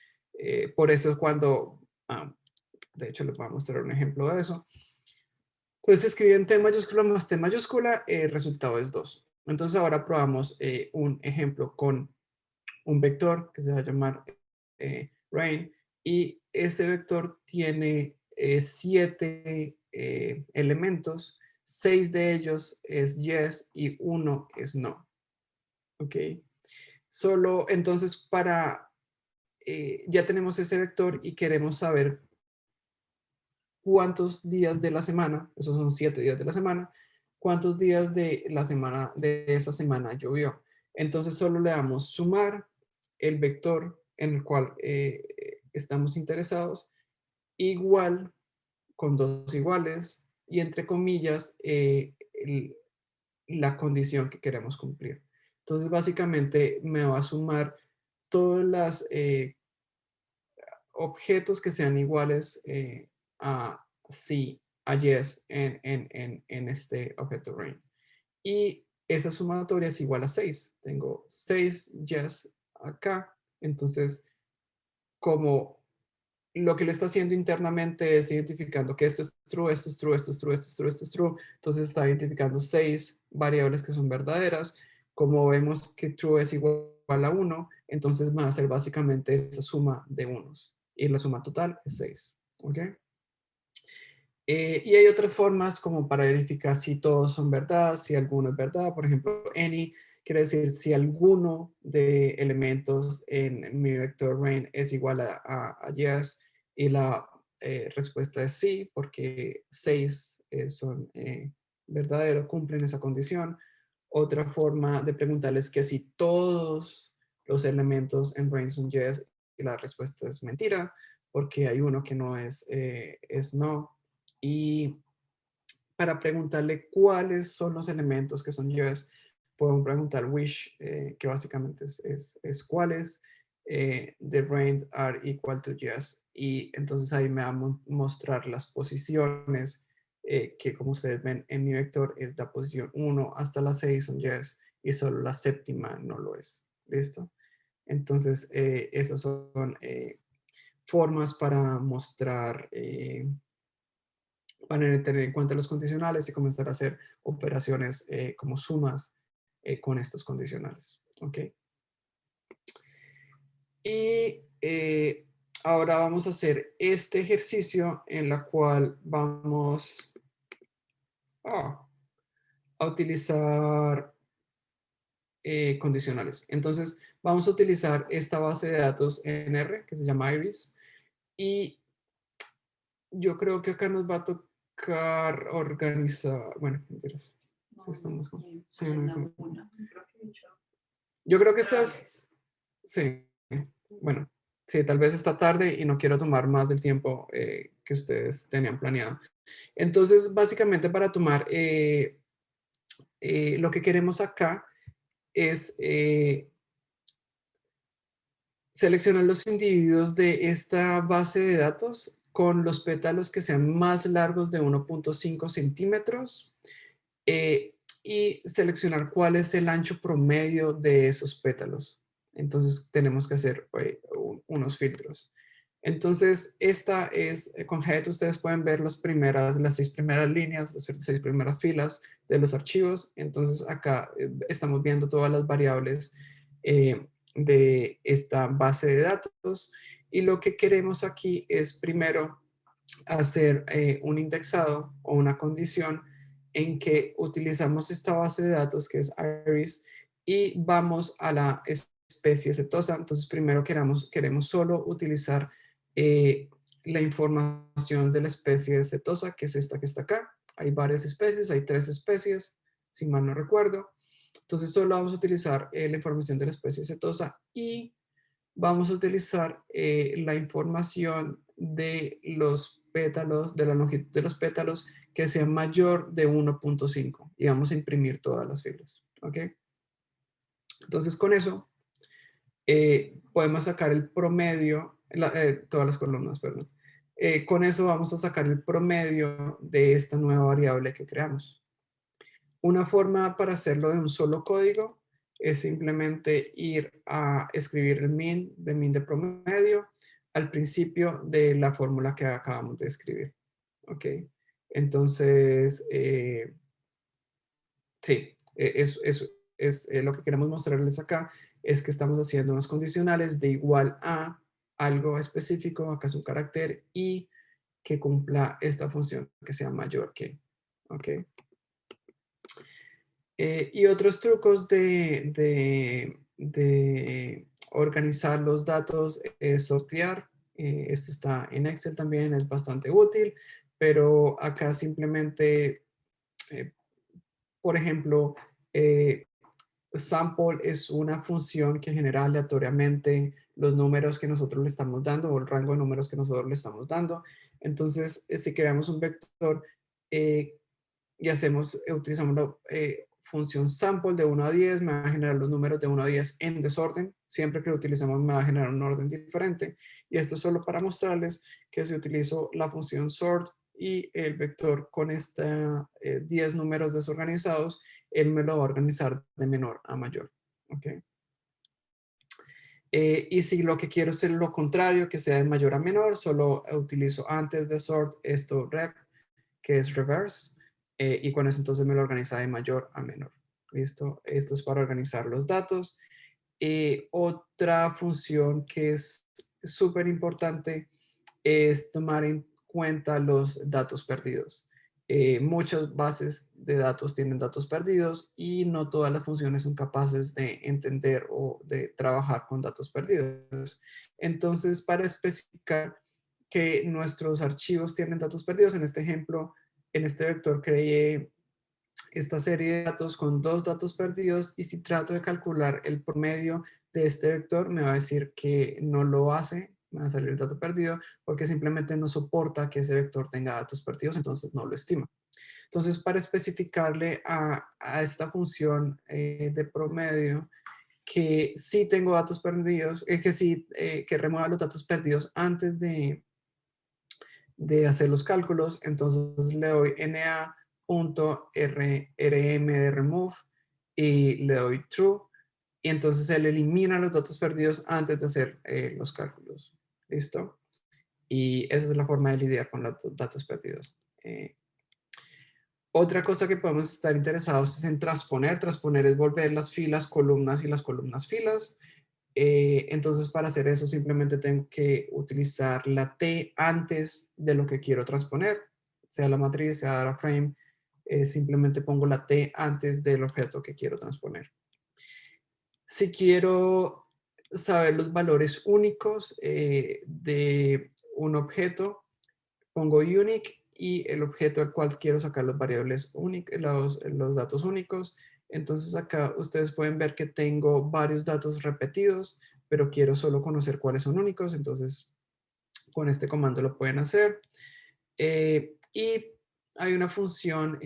por eso es cuando, de hecho, les voy a mostrar un ejemplo de eso. Entonces escriben T mayúscula más T mayúscula, el resultado es 2. Entonces ahora probamos un ejemplo con un vector que se va a llamar rain, y este vector tiene 7 elementos, 6 de ellos es yes y 1 es no. ¿Ok? Solo entonces ya tenemos ese vector y queremos saber cuántos días de la semana, esos son 7 días de la semana, cuántos días de la semana, de esa semana llovió. Entonces solo le damos sumar el vector en el cual estamos interesados, igual, con dos iguales, y entre comillas, la condición que queremos cumplir. Entonces básicamente me va a sumar todos los objetos que sean iguales a sí, a yes en este objeto range. Y esa sumatoria es igual a 6. Tengo 6 yes acá. Entonces, como lo que le está haciendo internamente es identificando que esto es true, esto es true, esto es true, esto es true, esto es true. Entonces está identificando 6 variables que son verdaderas. Como vemos que true es igual a 1, entonces va a ser básicamente esa suma de unos. Y la suma total es 6. ¿Ok? Y hay otras formas como para verificar si todos son verdad, si alguno es verdad. Por ejemplo, any quiere decir si alguno de elementos en mi vector range es igual a yes, y la respuesta es sí, porque 6 son verdaderos, cumplen esa condición. Otra forma de preguntarles es que si todos los elementos en range son yes, y la respuesta es mentira, porque hay uno que no es no. Y para preguntarle cuáles son los elementos que son yes, podemos preguntar which, que básicamente es cuáles the range are equal to yes. Y entonces ahí me va a mostrar las posiciones que, como ustedes ven en mi vector, es la posición 1 hasta la 6 son yes y solo la séptima no lo es. ¿Listo? Entonces, esas son formas para mostrar para tener en cuenta los condicionales y comenzar a hacer operaciones como sumas con estos condicionales. ¿Ok? Y ahora vamos a hacer este ejercicio en la cual vamos a utilizar condicionales. Entonces, vamos a utilizar esta base de datos en R, que se llama Iris, y yo creo que acá nos va a tocar organizar, bueno, mentiras. Sí, estamos con, sí, no, yo creo que estas, sí, bueno, sí, tal vez esta tarde y no quiero tomar más del tiempo que ustedes tenían planeado. Entonces, básicamente para tomar, lo que queremos acá es seleccionar los individuos de esta base de datos con los pétalos que sean más largos de 1.5 centímetros y seleccionar cuál es el ancho promedio de esos pétalos. Entonces tenemos que hacer unos filtros. Entonces esta es, con Head ustedes pueden ver las 6 primeras líneas, las 6 primeras filas de los archivos. Entonces acá estamos viendo todas las variables de esta base de datos. Y lo que queremos aquí es primero hacer un indexado o una condición en que utilizamos esta base de datos que es Iris y vamos a la especie cetosa. Entonces primero queremos solo utilizar la información de la especie cetosa, que es esta que está acá. Hay varias especies, hay 3 especies, si mal no recuerdo. Entonces solo vamos a utilizar la información de la especie cetosa y vamos a utilizar la información de los pétalos, de la longitud de los pétalos que sea mayor de 1.5 y vamos a imprimir todas las filas. ¿Ok? Entonces con eso podemos sacar el promedio, todas las columnas, perdón. Con eso vamos a sacar el promedio de esta nueva variable que creamos. Una forma para hacerlo de un solo código es simplemente ir a escribir el min de promedio al principio de la fórmula que acabamos de escribir. ¿Ok? Entonces, sí, lo que queremos mostrarles acá es que estamos haciendo unos condicionales de igual a algo específico, acá es un carácter, y que cumpla esta función que sea mayor que. ¿Ok? Y otros trucos de organizar los datos es sortear. Esto está en Excel también, es bastante útil, pero acá simplemente, eh, por ejemplo, sample es una función que genera aleatoriamente los números que nosotros le estamos dando o el rango de números que nosotros le estamos dando. Entonces, si creamos un vector eh, y utilizamos la función sample de 1 a 10, me va a generar los números de 1 a 10 en desorden. Siempre que lo utilizamos me va a generar un orden diferente. Y esto es solo para mostrarles que si utilizo la función sort y el vector con 10 números desorganizados, él me lo va a organizar de menor a mayor. ¿Ok? Y si lo que quiero es lo contrario, que sea de mayor a menor, solo utilizo antes de sort esto rep, que es reverse, y con eso entonces me lo organiza de mayor a menor. ¿Listo? Esto es para organizar los datos. Otra función que es súper importante es tomar en cuenta los datos perdidos. Muchas bases de datos tienen datos perdidos y no todas las funciones son capaces de entender o de trabajar con datos perdidos. Entonces, para especificar que nuestros archivos tienen datos perdidos, en este ejemplo, en este vector creé esta serie de datos con 2 datos perdidos y si trato de calcular el promedio de este vector me va a decir que no lo hace, me va a salir el dato perdido porque simplemente no soporta que ese vector tenga datos perdidos, entonces no lo estima. Entonces para especificarle a esta función de promedio que sí tengo datos perdidos, que remueva los datos perdidos antes de hacer los cálculos, entonces le doy na.rm de remove y le doy true y entonces él elimina los datos perdidos antes de hacer los cálculos. ¿Listo? Y esa es la forma de lidiar con los datos perdidos. Otra cosa que podemos estar interesados es en transponer. Transponer es volver las filas columnas y las columnas filas. Entonces, para hacer eso, simplemente tengo que utilizar la T antes de lo que quiero transponer, sea la matriz, sea la frame, simplemente pongo la T antes del objeto que quiero transponer. Si quiero saber los valores únicos de un objeto, pongo unique y el objeto al cual quiero sacar los variables únicos, los datos únicos. Entonces acá ustedes pueden ver que tengo varios datos repetidos, pero quiero solo conocer cuáles son únicos. Entonces con este comando lo pueden hacer. Y hay una función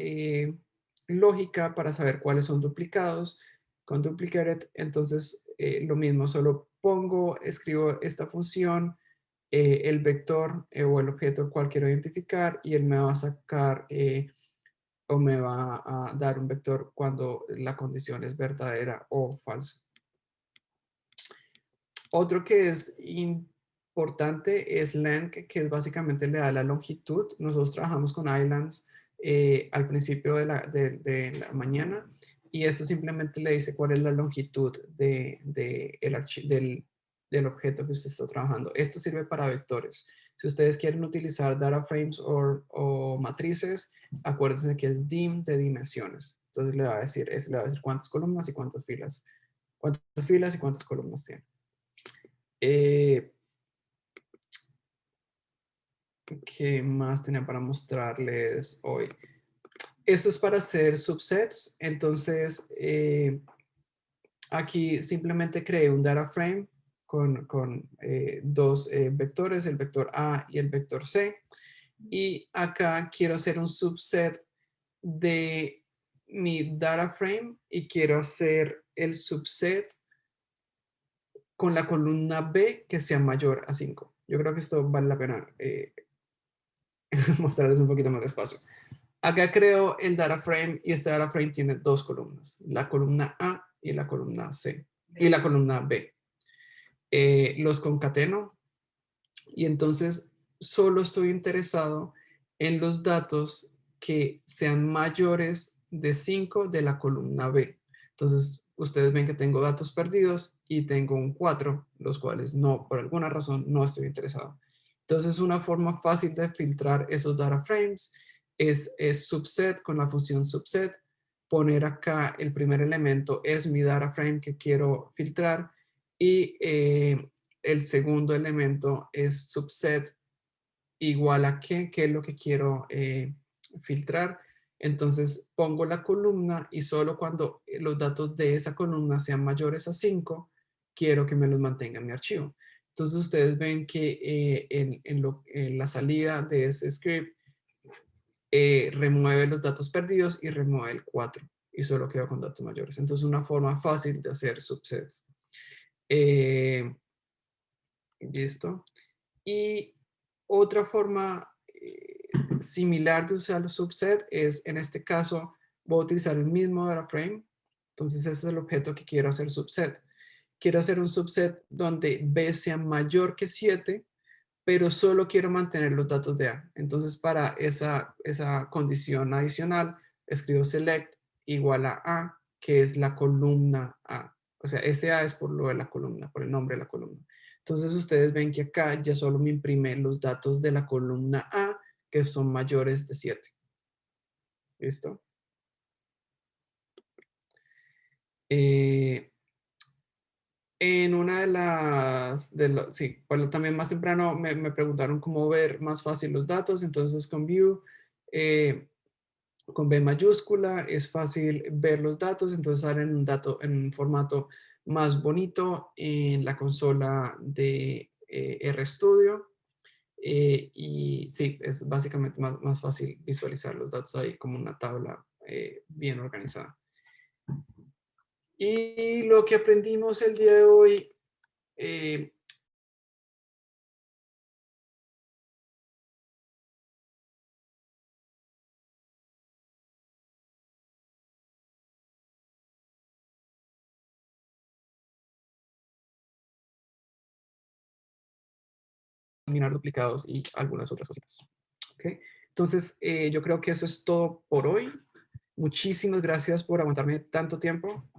lógica para saber cuáles son duplicados. Con duplicated, entonces lo mismo, solo escribo esta función, el vector o el objeto al cual quiero identificar y él me va a sacar o me va a dar un vector cuando la condición es verdadera o falsa. Otro que es importante es length, que básicamente le da la longitud. Nosotros trabajamos con islands al principio de la mañana y esto simplemente le dice cuál es la longitud del objeto que usted está trabajando. Esto sirve para vectores. Si ustedes quieren utilizar data frames o matrices, acuérdense que es dim de dimensiones. Entonces le va a decir cuántas columnas y cuántas filas y cuántas columnas tiene. ¿Qué más tenía para mostrarles hoy? Esto es para hacer subsets. Entonces, aquí simplemente creé un data frame con dos vectores, el vector A y el vector C. Y acá quiero hacer un subset de mi data frame y quiero hacer el subset con la columna B que sea mayor a 5. Yo creo que esto vale la pena mostrarles un poquito más despacio. Acá creo el data frame y este data frame tiene dos columnas, la columna A y la columna C y la columna B. Los concateno y entonces solo estoy interesado en los datos que sean mayores de 5 de la columna B. Entonces ustedes ven que tengo datos perdidos y tengo un 4, los cuales no, por alguna razón, no estoy interesado. Entonces una forma fácil de filtrar esos data frames es subset con la función subset, poner acá el primer elemento es mi data frame que quiero filtrar y el segundo elemento es subset igual a qué es lo que quiero filtrar. Entonces pongo la columna y solo cuando los datos de esa columna sean mayores a 5, quiero que me los mantenga en mi archivo. Entonces ustedes ven que en la salida de ese script remueve los datos perdidos y remueve el 4 y solo quedo con datos mayores. Entonces una forma fácil de hacer subsets. Listo. Y otra forma similar de usar los subset es, en este caso, voy a utilizar el mismo data frame. Entonces, ese es el objeto que quiero hacer subset. Quiero hacer un subset donde B sea mayor que 7, pero solo quiero mantener los datos de A. Entonces, para esa condición adicional, escribo select igual a, que es la columna A. O sea, ese A es por lo de la columna, por el nombre de la columna. Entonces, ustedes ven que acá ya solo me imprime los datos de la columna A, que son mayores de 7. ¿Listo? En una sí, bueno, también más temprano me preguntaron cómo ver más fácil los datos, entonces con View, con B mayúscula, es fácil ver los datos, entonces salen en un formato más bonito en la consola de RStudio. Y sí, es básicamente más fácil visualizar los datos ahí como una tabla bien organizada. Y lo que aprendimos el día de hoy, eliminar duplicados y algunas otras cositas. ¿Okay? Entonces, yo creo que eso es todo por hoy. Muchísimas gracias por aguantarme tanto tiempo.